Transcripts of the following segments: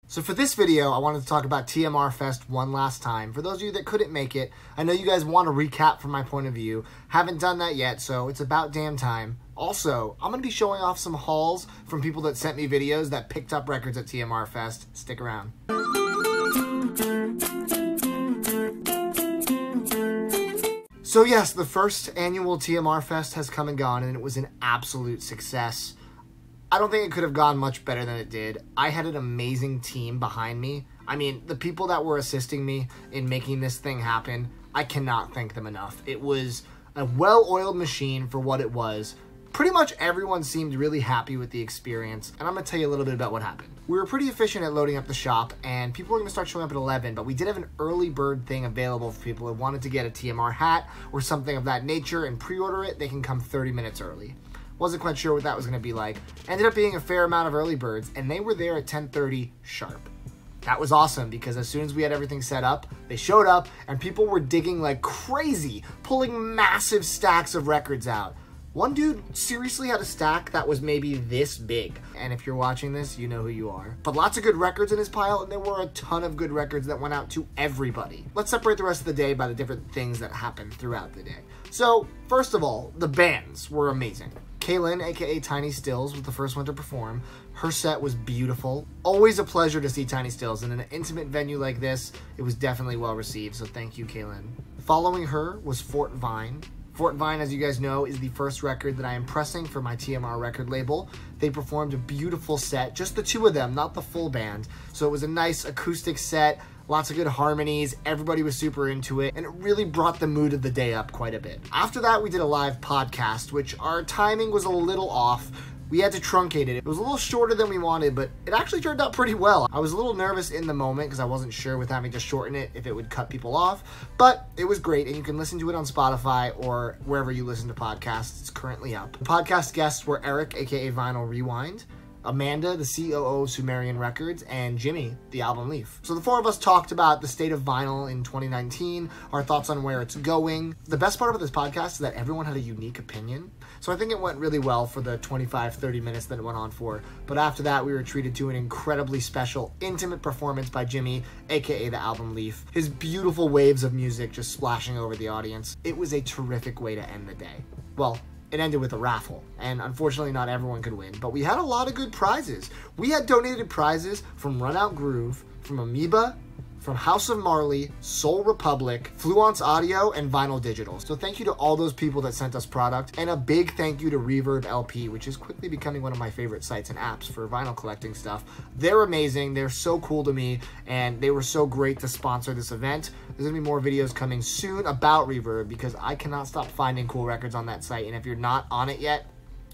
So for this video, I wanted to talk about TMR Fest one last time. For those of you that couldn't make it, I know you guys want a recap from my point of view. Haven't done that yet, so it's about damn time. Also, I'm going to be showing off some hauls from people that sent me videos that picked up records at TMR Fest. Stick around. So yes, the first annual TMR Fest has come and gone, and it was an absolute success. I don't think it could have gone much better than it did. I had an amazing team behind me. I mean, the people that were assisting me in making this thing happen, I cannot thank them enough. It was a well-oiled machine for what it was. Pretty much everyone seemed really happy with the experience, and I'm going to tell you a little bit about what happened. We were pretty efficient at loading up the shop, and people were going to start showing up at 11, but we did have an early bird thing available for people who wanted to get a TMR hat or something of that nature and pre-order it. They can come 30 minutes early. Wasn't quite sure what that was going to be like. Ended up being a fair amount of early birds, and they were there at 10:30 sharp. That was awesome, because as soon as we had everything set up, they showed up, and people were digging like crazy, pulling massive stacks of records out. One dude seriously had a stack that was maybe this big. And if you're watching this, you know who you are. But lots of good records in his pile, and there were a ton of good records that went out to everybody. Let's separate the rest of the day by the different things that happened throughout the day. So, first of all, the bands were amazing. Kaylin, aka Tiny Stills, was the first one to perform. Her set was beautiful. Always a pleasure to see Tiny Stills. In an intimate venue like this, it was definitely well received, so thank you, Kaylin. Following her was Fort Vine. Fort Vine, as you guys know, is the first record that I am pressing for my TMR record label. They performed a beautiful set, just the two of them, not the full band. So it was a nice acoustic set, lots of good harmonies, everybody was super into it, and it really brought the mood of the day up quite a bit. After that, we did a live podcast, which our timing was a little off. We had to truncate it. It was a little shorter than we wanted, but it actually turned out pretty well. I was a little nervous in the moment because I wasn't sure with having to shorten it if it would cut people off, but it was great, and you can listen to it on Spotify or wherever you listen to podcasts. It's currently up. The podcast guests were Eric, aka Vinyl Rewind, Amanda, the COO of Sumerian Records, and Jimmy, the Album Leaf. So the four of us talked about the state of vinyl in 2019, our thoughts on where it's going. The best part about this podcast is that everyone had a unique opinion. So I think it went really well for the 25-30 minutes that it went on for. But after that, we were treated to an incredibly special, intimate performance by Jimmy, aka the Album Leaf. His beautiful waves of music just splashing over the audience. It was a terrific way to end the day. Well, it ended with a raffle, and unfortunately not everyone could win, but we had a lot of good prizes. We had donated prizes from Run Out Groove, from Amoeba, from House of Marley, Soul Republic, Fluance Audio, and Vinyl Digital. So thank you to all those people that sent us product, and a big thank you to Reverb LP, which is quickly becoming one of my favorite sites and apps for vinyl collecting stuff. They're amazing, they're so cool to me, and they were so great to sponsor this event. There's gonna be more videos coming soon about Reverb, because I cannot stop finding cool records on that site, and if you're not on it yet,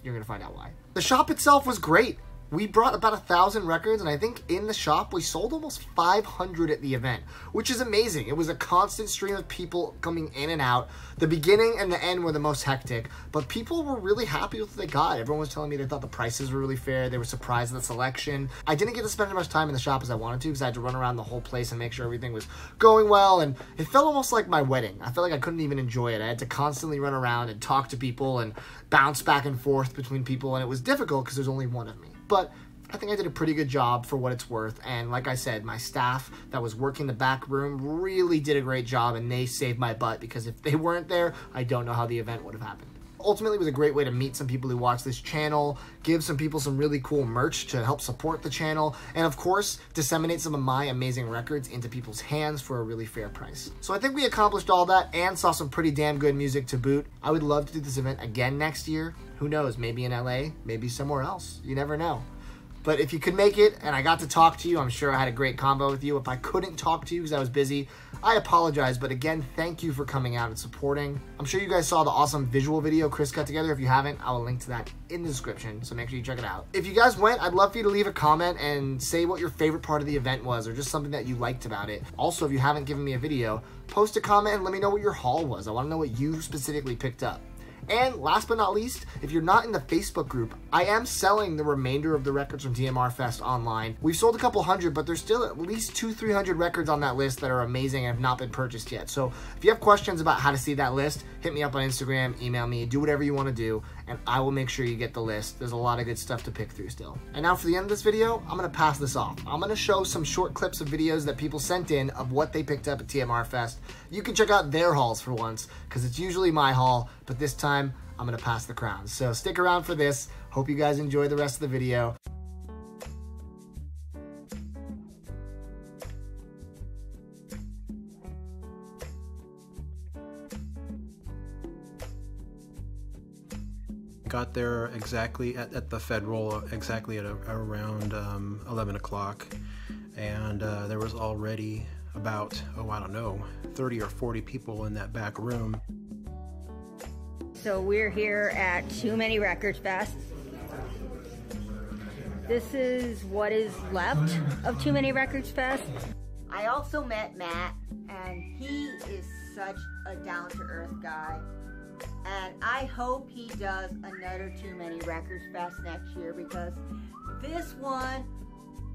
you're gonna find out why. The shop itself was great. We brought about 1,000 records, and I think in the shop, we sold almost 500 at the event, which is amazing. It was a constant stream of people coming in and out. The beginning and the end were the most hectic, but people were really happy with what they got. Everyone was telling me they thought the prices were really fair. They were surprised at the selection. I didn't get to spend as much time in the shop as I wanted to, because I had to run around the whole place and make sure everything was going well, and it felt almost like my wedding. I felt like I couldn't even enjoy it. I had to constantly run around and talk to people and bounce back and forth between people, and it was difficult because there's only one of me. But I think I did a pretty good job for what it's worth, and like I said, my staff that was working the back room really did a great job, and they saved my butt, because if they weren't there, I don't know how the event would have happened. Ultimately, it was a great way to meet some people who watch this channel, give some people some really cool merch to help support the channel, and of course, disseminate some of my amazing records into people's hands for a really fair price. So I think we accomplished all that and saw some pretty damn good music to boot. I would love to do this event again next year. Who knows, maybe in LA, maybe somewhere else. You never know. But if you could make it and I got to talk to you, I'm sure I had a great combo with you. If I couldn't talk to you because I was busy, I apologize. But again, thank you for coming out and supporting. I'm sure you guys saw the awesome visual video Chris got together. If you haven't, I will link to that in the description, so make sure you check it out. If you guys went, I'd love for you to leave a comment and say what your favorite part of the event was, or just something that you liked about it. Also, if you haven't given me a video, post a comment and let me know what your haul was. I want to know what you specifically picked up. And last but not least, if you're not in the Facebook group, I am selling the remainder of the records from TMR Fest online. We've sold a couple hundred, but there's still at least 200-300 records on that list that are amazing and have not been purchased yet. So if you have questions about how to see that list, hit me up on Instagram, email me, do whatever you want to do, and I will make sure you get the list. There's a lot of good stuff to pick through still. And now for the end of this video, I'm going to pass this off. I'm going to show some short clips of videos that people sent in of what they picked up at TMR Fest. You can check out their hauls for once, because it's usually my haul, but this time I'm going to pass the crown. So stick around for this. Hope you guys enjoy the rest of the video. Got there exactly at the Federal, exactly at around 11 o'clock, and there was already about, I don't know, 30 or 40 people in that back room. So we're here at Too Many Records Fest. This is what is left of Too Many Records Fest. I also met Matt, and he is such a down-to-earth guy. And I hope he does another Too Many Records Fest next year, because this one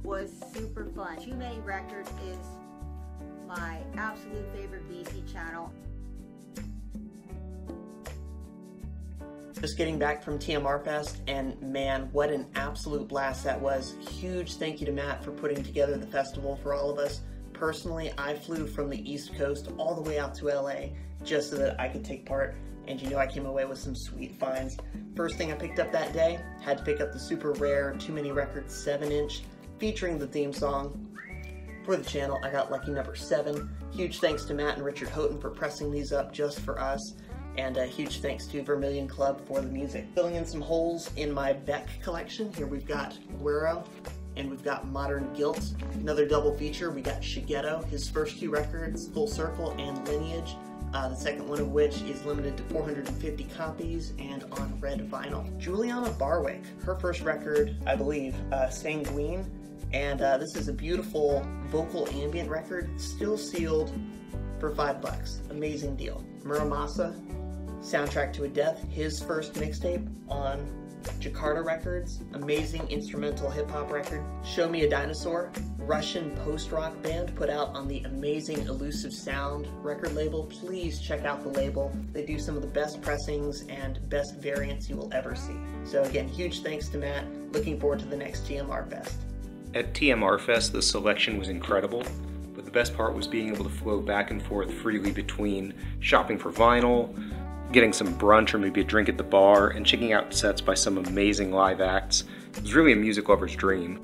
was super fun. Too Many Records is my absolute favorite VC channel. Just getting back from TMR Fest, and man, what an absolute blast that was. Huge thank you to Matt for putting together the festival for all of us. Personally, I flew from the East Coast all the way out to LA just so that I could take part. And you know, I came away with some sweet finds. First thing I picked up that day, had to pick up the super rare Too Many Records 7-inch featuring the theme song. For the channel, I got lucky number 7. Huge thanks to Matt and Richard Houghton for pressing these up just for us. And a huge thanks to Vermilion Club for the music. Filling in some holes in my Beck collection. Here we've got Guero, and we've got Modern Guilt. Another double feature, we got Shigeto, his first 2 records, Full Circle and Lineage. The second one of which is limited to 450 copies and on red vinyl. Juliana Barwick, her first record, I believe, Sanguine, and this is a beautiful vocal ambient record, still sealed for $5. Amazing deal. Muramasa, Soundtrack to a Death, his first mixtape on Jakarta Records, amazing instrumental hip-hop record. Show Me a Dinosaur, Russian post-rock band put out on the amazing Elusive Sound record label. Please check out the label. They do some of the best pressings and best variants you will ever see. So again, huge thanks to Matt. Looking forward to the next TMR Fest. At TMR Fest, the selection was incredible, but the best part was being able to flow back and forth freely between shopping for vinyl, getting some brunch or maybe a drink at the bar, and checking out sets by some amazing live acts. It was really a music lover's dream.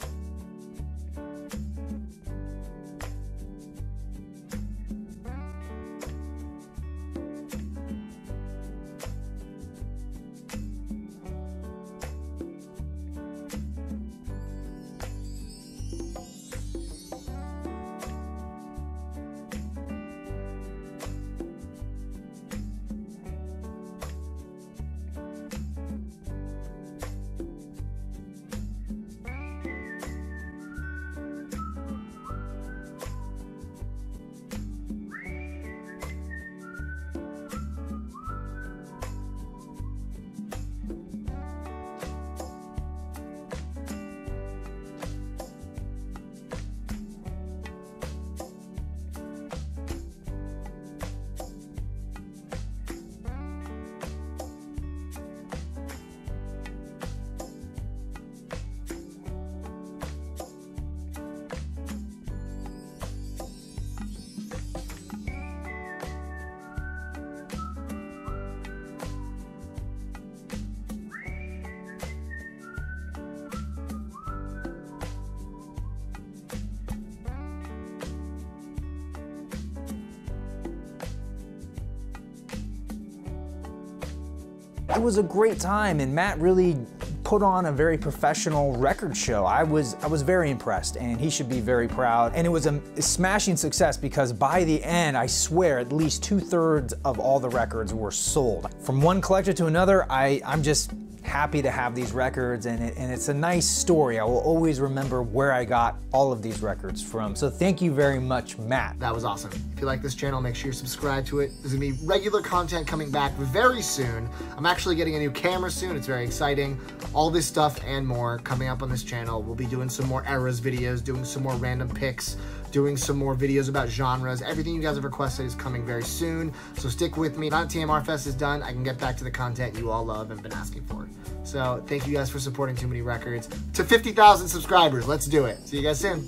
It was a great time, and Matt really put on a very professional record show. I was very impressed, and he should be very proud. And it was a smashing success, because by the end, I swear, at least 2/3 of all the records were sold. From one collector to another, I'm just happy to have these records, and it's a nice story. I will always remember where I got all of these records from. So thank you very much, Matt. That was awesome. If you like this channel, make sure you subscribe to it. There's gonna be regular content coming back very soon. I'm actually getting a new camera soon. It's very exciting. All this stuff and more coming up on this channel. We'll be doing some more eras videos, doing some more random picks, doing some more videos about genres. Everything you guys have requested is coming very soon, so stick with me. Now that TMR Fest is done, I can get back to the content you all love and been asking for. So thank you guys for supporting Too Many Records. To 50,000 subscribers, let's do it. See you guys soon.